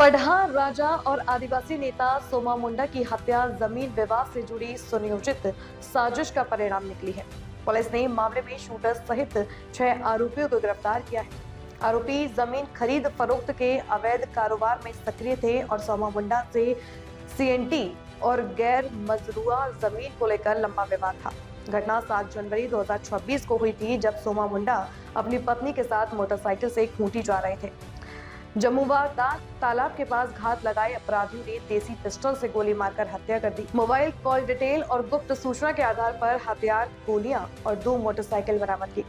पठान राजा और आदिवासी नेता सोमा मुंडा की हत्या जमीन विवाद से जुड़ी सुनियोजित साजिश का परिणाम निकली है। पुलिस ने मामले में शूटर सहित 6 आरोपियों को गिरफ्तार किया है। आरोपी जमीन खरीद फरोख्त के अवैध कारोबार में सक्रिय थे और सोमा मुंडा से सीएनटी और गैर मजरूआ जमीन को लेकर लंबा विवाद था। घटना 7 जनवरी 2026 को हुई थी, जब सोमा मुंडा अपनी पत्नी के साथ मोटरसाइकिल से खूंटी जा रहे थे। जमुवादा तालाब के पास घात लगाए अपराधियों ने देसी पिस्टल से गोली मारकर हत्या कर दी। मोबाइल कॉल डिटेल और गुप्त सूचना के आधार पर हथियार, गोलियां और 2 मोटरसाइकिल बरामद की।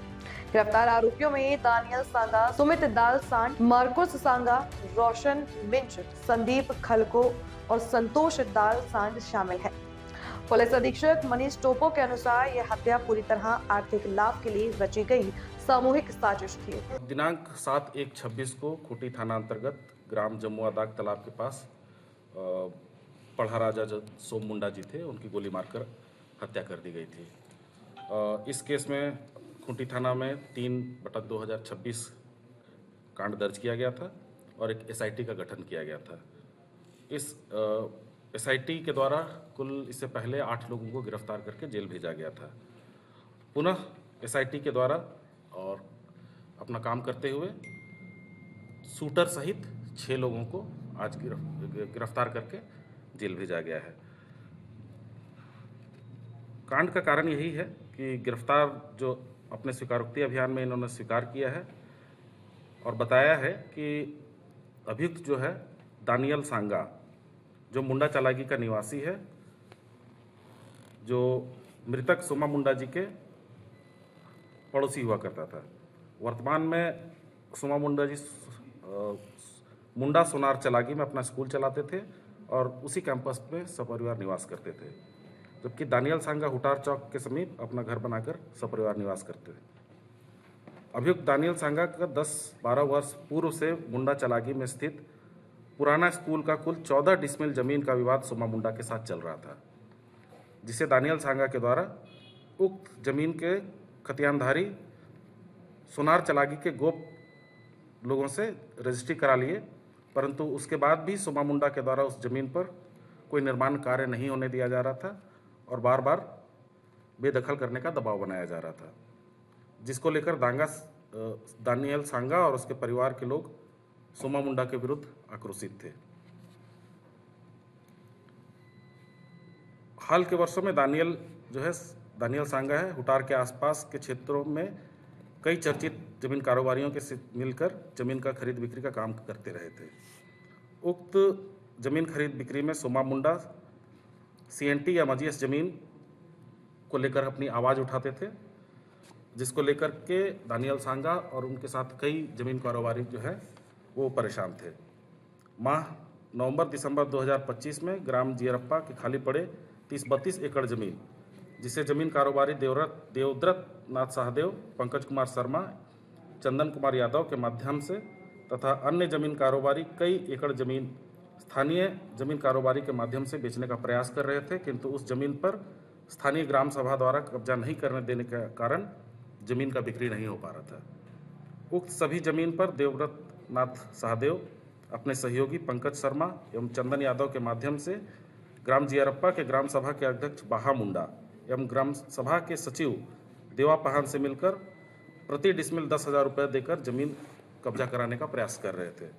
गिरफ्तार आरोपियों में दानियल सांगा, सुमित दाल सांड, मार्कोस सांगा, रोशन मिंच, संदीप खलको और संतोष दाल सांड शामिल है। पुलिस अधीक्षक मनीष टोपो के अनुसार यह हत्या पूरी तरह आर्थिक लाभ के लिए रची गई सामूहिक साजिश थी। दिनांक 7/1/26 को खूंटी थाना अंतर्गत ग्राम जमुआदाग तालाब के पास पढ़ा राजा जो सोम मुंडा जी थे, उनकी गोली मारकर हत्या कर दी गई थी। इस केस में खूंटी थाना में 3/2026 कांड दर्ज किया गया था और एक एसआईटी का गठन किया गया था। इस एसआईटी के द्वारा कुल इससे पहले 8 लोगों को गिरफ्तार करके जेल भेजा गया था। पुनः एसआईटी के द्वारा और अपना काम करते हुए शूटर सहित 6 लोगों को आज गिरफ्तार करके जेल भेजा गया है। कांड का कारण यही है कि गिरफ्तार जो अपने स्वीकारोक्ति अभियान में इन्होंने स्वीकार किया है और बताया है कि अभियुक्त जो है दानियल सांगा, जो मुंडा चालागी का निवासी है, जो मृतक सोमा मुंडा जी के पड़ोसी हुआ करता था। वर्तमान में सोमा मुंडा जी मुंडा सोनार चलागी में अपना स्कूल चलाते थे और उसी कैंपस में सपरिवार निवास करते थे, जबकि दानियल सांगा हुटार चौक के समीप अपना घर बनाकर सपरिवार निवास करते थे। अभियुक्त दानियल सांगा का 10-12 वर्ष पूर्व से मुंडा चलागी में स्थित पुराना स्कूल का कुल 14 डिसमिल जमीन का विवाद सोमा मुंडा के साथ चल रहा था, जिसे दानियल सांगा के द्वारा उक्त जमीन के खतियानधारी सोनार चलागी के गोप लोगों से रजिस्ट्री करा लिए, परंतु उसके बाद भी सोमा मुंडा के द्वारा उस जमीन पर कोई निर्माण कार्य नहीं होने दिया जा रहा था और बार बार बेदखल करने का दबाव बनाया जा रहा था, जिसको लेकर दानियल सांगा और उसके परिवार के लोग सोमा मुंडा के विरुद्ध आक्रोशित थे। हाल के वर्षों में दानियल सांगा है हुटार के आसपास के क्षेत्रों में कई चर्चित जमीन कारोबारियों के साथ मिलकर जमीन का खरीद बिक्री का काम करते रहे थे। उक्त जमीन खरीद बिक्री में सोमा मुंडा सीएनटी या मजीएस जमीन को लेकर अपनी आवाज़ उठाते थे, जिसको लेकर के दानियल सांगा और उनके साथ कई जमीन कारोबारी जो है वो परेशान थे। माह नवंबर-दिसंबर 2025 में ग्राम जियरप्पा के खाली पड़े 30-32 एकड़ जमीन, जिसे जमीन कारोबारी देवव्रत नाथ सहदेव, पंकज कुमार शर्मा, चंदन कुमार यादव के माध्यम से तथा अन्य जमीन कारोबारी कई एकड़ जमीन स्थानीय जमीन कारोबारी के माध्यम से बेचने का प्रयास कर रहे थे, किंतु उस जमीन पर स्थानीय ग्राम सभा द्वारा कब्जा नहीं करने देने के कारण जमीन का बिक्री नहीं हो पा रहा था। उक्त सभी जमीन पर देवव्रत नाथ सहदेव अपने सहयोगी पंकज शर्मा एवं चंदन यादव के माध्यम से ग्राम जियरप्पा के ग्राम सभा के अध्यक्ष बाहा मुंडा एवं ग्राम सभा के सचिव देवा पहान से मिलकर प्रति डिसमिल 10,000 रुपये देकर जमीन कब्जा कराने का प्रयास कर रहे थे।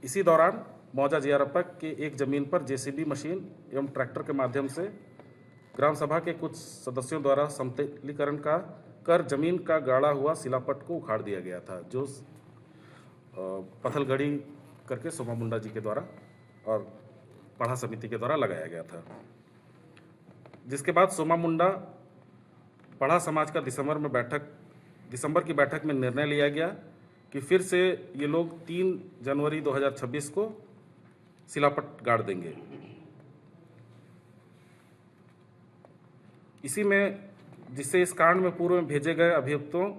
इसी दौरान मौजा जियरप्पा के एक जमीन पर जेसीबी मशीन एवं ट्रैक्टर के माध्यम से ग्राम सभा के कुछ सदस्यों द्वारा समतलीकरण का कर जमीन का गाड़ा हुआ शिलापट को उखाड़ दिया गया था, जो पत्थलगड़ी करके सोमा मुंडा जी के द्वारा और पढ़ा समिति के द्वारा लगाया गया था। जिसके बाद सोमा मुंडा पढ़ा समाज का दिसंबर की बैठक में निर्णय लिया गया कि फिर से ये लोग 3 जनवरी 2026 को शिलापट गाड़ देंगे। इसी में जिससे इस कांड में पूर्व में भेजे गए अभियुक्तों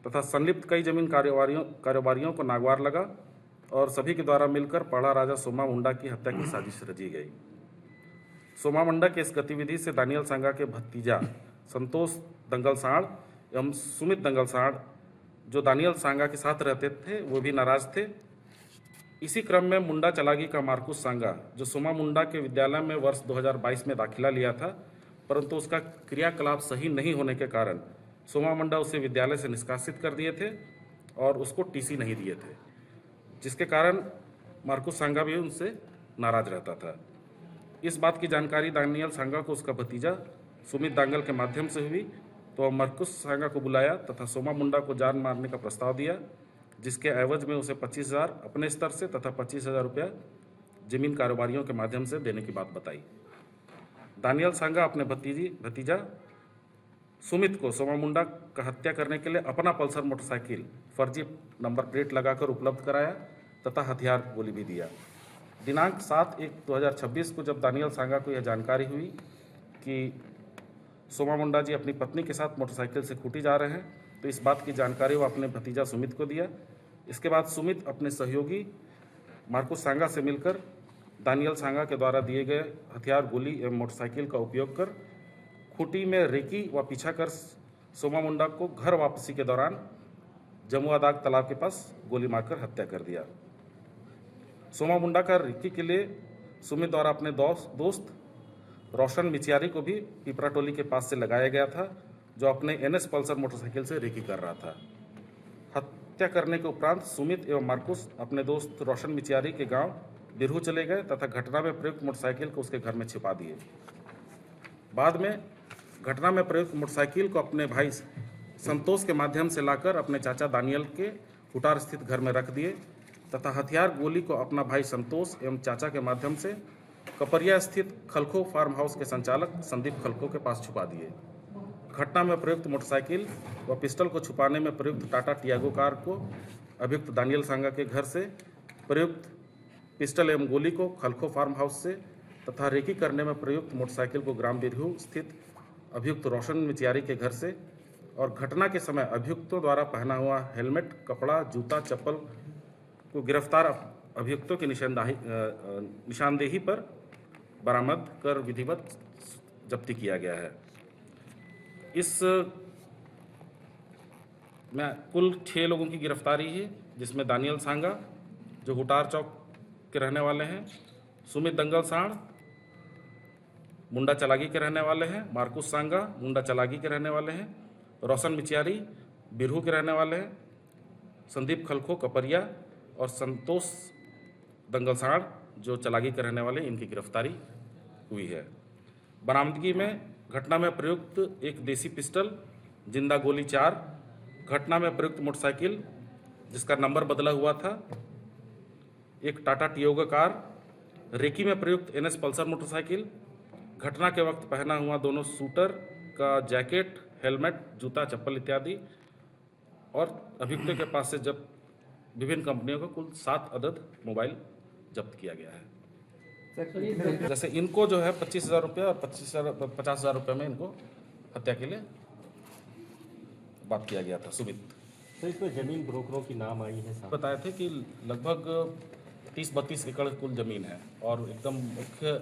तथा संलिप्त कई जमीन कारोबारियों को नागवार लगा और सभी के द्वारा मिलकर पढ़ा राजा सोमा मुंडा की हत्या की साजिश रची गई। सोमा मुंडा की इस गतिविधि से दानियल सांगा के भतीजा संतोष दंगलसाड़ एवं सुमित दंगलसाड़, जो दानियल सांगा के साथ रहते थे, वो भी नाराज थे इसी क्रम में मुंडा चलागी का मार्कुस सांगा, जो सोमा मुंडा के विद्यालय में वर्ष 2022 में दाखिला लिया था, परंतु उसका क्रियाकलाप सही नहीं होने के कारण सोमा मुंडा उसे विद्यालय से निष्कासित कर दिए थे और उसको टीसी नहीं दिए थे, जिसके कारण मार्कुस सांगा भी उनसे नाराज रहता था। इस बात की जानकारी दानियल सांगा को उसका भतीजा सुमित दांगल के माध्यम से हुई, तो वह मार्कुस सांगा को बुलाया तथा सोमा मुंडा को जान मारने का प्रस्ताव दिया, जिसके एवज में उसे 25,000 अपने स्तर से तथा 25,000 रुपया जमीन कारोबारियों के माध्यम से देने की बात बताई। दानियल सांगा अपने भतीजा सुमित को सोमा मुंडा का हत्या करने के लिए अपना पल्सर मोटरसाइकिल फर्जी नंबर प्लेट लगाकर उपलब्ध कराया तथा हथियार गोली भी दिया। दिनांक 7/1/2026 को जब दानियल सांगा को यह जानकारी हुई कि सोमा मुंडा जी अपनी पत्नी के साथ मोटरसाइकिल से खूंटी जा रहे हैं, तो इस बात की जानकारी वो अपने भतीजा सुमित को दिया। इसके बाद सुमित अपने सहयोगी मार्कुस सांगा से मिलकर दानियल सांगा के द्वारा दिए गए हथियार, गोली एवं मोटरसाइकिल का उपयोग कर खूंटी में रेकी व पीछा कर सोमा मुंडा को घर वापसी के दौरान जमुआ दाग तालाब के पास गोली मारकर हत्या कर दिया। सोमा मुंडा का रेकी के लिए सुमित द्वारा अपने दोस्त रोशन मिचियारी को भी पिपराटोली के पास से लगाया गया था, जो अपने NS पल्सर मोटरसाइकिल से रेकी कर रहा था। हत्या करने के उपरांत सुमित एवं मार्कुस अपने दोस्त रोशन मिचियारी के गांव बिरहू चले गए तथा घटना में प्रयुक्त मोटरसाइकिल को उसके घर में छिपा दिए। बाद में घटना में प्रयुक्त मोटरसाइकिल को अपने भाई संतोष के माध्यम से लाकर अपने चाचा दानियल के हुटार स्थित घर में रख दिए तथा हथियार गोली को अपना भाई संतोष एवं चाचा के माध्यम से कपरिया स्थित खलखो फार्म हाउस के संचालक संदीप खलखो के पास छुपा दिए। घटना में प्रयुक्त मोटरसाइकिल व पिस्टल को छुपाने में प्रयुक्त टाटा टियागो कार को अभियुक्त दानियल सांगा के घर से, प्रयुक्त पिस्टल एवं गोली को खलखो फार्म हाउस से तथा रेकी करने में प्रयुक्त मोटरसाइकिल को ग्राम बिरहू स्थित अभियुक्त रोशन मिचियारी के घर से, और घटना के समय अभियुक्तों द्वारा पहना हुआ हेलमेट, कपड़ा, जूता, चप्पल को गिरफ्तार अभियुक्तों की निशानदेही पर बरामद कर विधिवत जब्ती किया गया है। इस में कुल 6 लोगों की गिरफ्तारी है, जिसमें दानियल सांगा जो हुटार चौक के रहने वाले हैं, सुमित दंगल सांड मुंडा चलागी के रहने वाले हैं, मार्कुस सांगा मुंडा चलागी के रहने वाले हैं, रोशन मिचियारी बिरहू के रहने वाले हैं, संदीप खलखो कपरिया और संतोष दंगल सांड जो चलागी के रहने वाले, इनकी गिरफ्तारी हुई है। बरामदगी में घटना में प्रयुक्त एक देसी पिस्टल, जिंदा गोली 4, घटना में प्रयुक्त मोटरसाइकिल जिसका नंबर बदला हुआ था, एक टाटा टियागो कार, रेकी में प्रयुक्त NS पल्सर मोटरसाइकिल, घटना के वक्त पहना हुआ दोनों शूटर का जैकेट, हेलमेट, जूता, चप्पल इत्यादि, और अभियुक्तों के पास से जब विभिन्न कंपनियों का कुल 7 अदद मोबाइल जब्त किया गया है। जैसे इनको जो है 25,000 रुपये और 50,000 रुपये में इनको हत्या के लिए बात किया गया था। सुमित तो इसमें जमीन ब्रोकरों की नाम आई है साहब, बताए थे कि लगभग 30-32 एकड़ कुल जमीन है और एकदम मुख्य